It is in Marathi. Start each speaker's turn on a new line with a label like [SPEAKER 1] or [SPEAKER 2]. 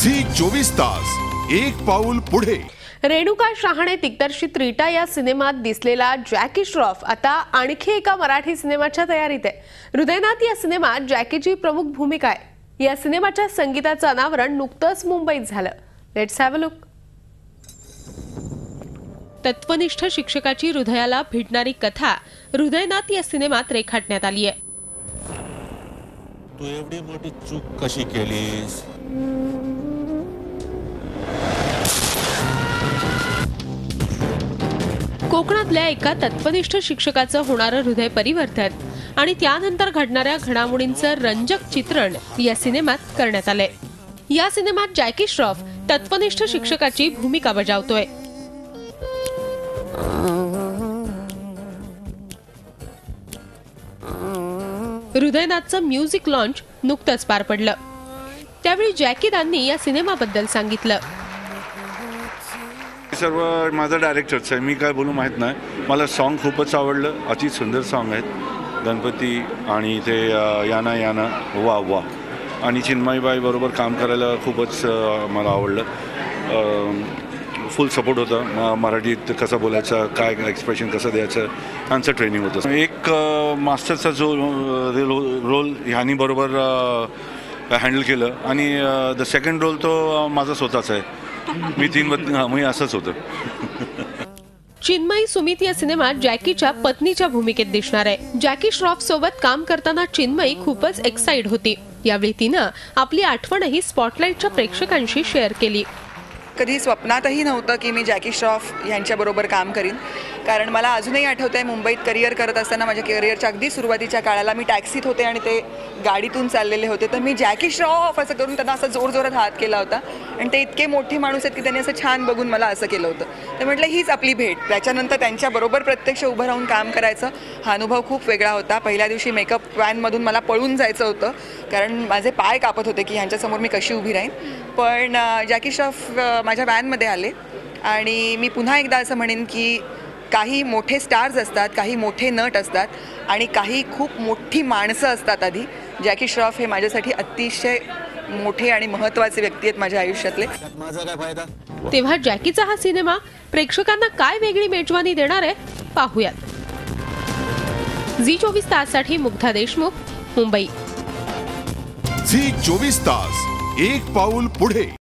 [SPEAKER 1] झी 24 तास एक पाऊल पुढे।
[SPEAKER 2] रेणुका शहाणे दिग्दर्शित रीटा या सिनेमात दिसलेला जॅकी श्रॉफ आता आणखी एका मराठी सिनेमाच्या तयारीत आहे। हृदयनाथ या सिनेमात जॅकीची प्रमुख भूमिका आहे। या सिनेमाच्या संगीताचं अनावरण नुकतंच मुंबईत झालं। Let's have a look. तत्वनिष्ठ शिक्षकाची हृदयाला भिडणारी कथा हृदयनाथ या सिनेमात रेखाटण्यात आली आहे।
[SPEAKER 3] तू एवढी मोठी चूक कशी केलीस?
[SPEAKER 2] कोकणातल्या एका तत्वनिष्ठ शिक्षकाचं होणारं हृदय परिवर्तन आणि त्यानंतर घडणाऱ्या घडामोडींचं रंजक चित्रण या सिनेमात करण्यात आलंय। या सिनेमात जॅकी श्रॉफ तत्वनिष्ठ शिक्षकाची भूमिका बजावतोय। हृदयनाथचं म्युझिक लॉन्च नुकतंच पार पडलं। त्यावेळी जॅकीदांनी या सिनेमाबद्दल सांगितलं।
[SPEAKER 4] सर्व माझा डायरेक्टरच आहे, मी काय बोलू माहित नाही। मला सॉन्ग खूपच आवडलं, अति सुंदर सॉन्ग आहेत। गणपती आणि ते याना याना वा वा आणि चिन्मयबाई बरोबर काम करायला खूपच मला आवडलं। फुल सपोर्ट होता। मराठीत कसं बोलायचं, काय एक्सप्रेशन कसं द्यायचं, यांचं ट्रेनिंग होतं। एक मास्टरचा जो रोल ह्यानी बरोबर हँडल केलं आणि द सेकंड रोल तो माझा स्वतःचा आहे। मी असंच होतं।
[SPEAKER 2] चिन्मयी सुमित या सिनेमात जॅकीच्या पत्नीच्या भूमिकेत दिसणार आहे। जॅकी श्रॉफ सोबत काम करताना चिन्मयी खूपच एक्साइट होती। यावेळी तिनं आपली आठवणही स्पॉटलाइटच्या प्रेक्षकांशी शेअर केली।
[SPEAKER 5] कधी स्वप्नातही नव्हतं की मी जॅकी श्रॉफ यांच्याबरोबर काम करीन, कारण मला अजूनही आठवतं आहे मुंबईत करिअर करत असताना माझ्या करिअरच्या अगदी सुरुवातीच्या काळाला मी टॅक्सीत होते आणि ते गाडीतून चाललेले होते, तर मी जॅकी श्रॉफ असं करून त्यांना असं जोरजोरात हात केला होता आणि ते इतके मोठे माणूस आहेत की त्यांनी असं छान बघून मला असं केलं होतं। तर म्हटलं हीच आपली भेट। त्याच्यानंतर त्यांच्याबरोबर प्रत्यक्ष उभं राहून काम करायचं हा अनुभव खूप वेगळा होता। पहिल्या दिवशी मेकअप व्हॅनमधून मला पळून जायचं होतं, कारण माझे पाय कापत होते की ह्यांच्यासमोर मी कशी उभी राहीन। पण जॅकी श्रॉफ माझ्या व्हॅनमध्ये आले आणि मी पुन्हा एकदा असं म्हणेन की काही मोठे स्टार्स असतात, काही मोठे नट असतात आणि काही खूप मोठी माणसं असतात आधी। जॅकी श्रॉफ हे माझ्यासाठी अतिशय मोठे आणि महत्त्वाचे व्यक्ती आहेत माझ्या आयुष्यातले।
[SPEAKER 3] माझा काय फायदा?
[SPEAKER 2] तेव्हा जॅकीचा हा सिनेमा प्रेक्षकांना काय वेगळी मेजवानी देणार आहे पाहूयात। झी 24 ताससाठी मुग्धा देशमुख, मुंबई।
[SPEAKER 1] झी 24 तास एक पाऊल पुढे।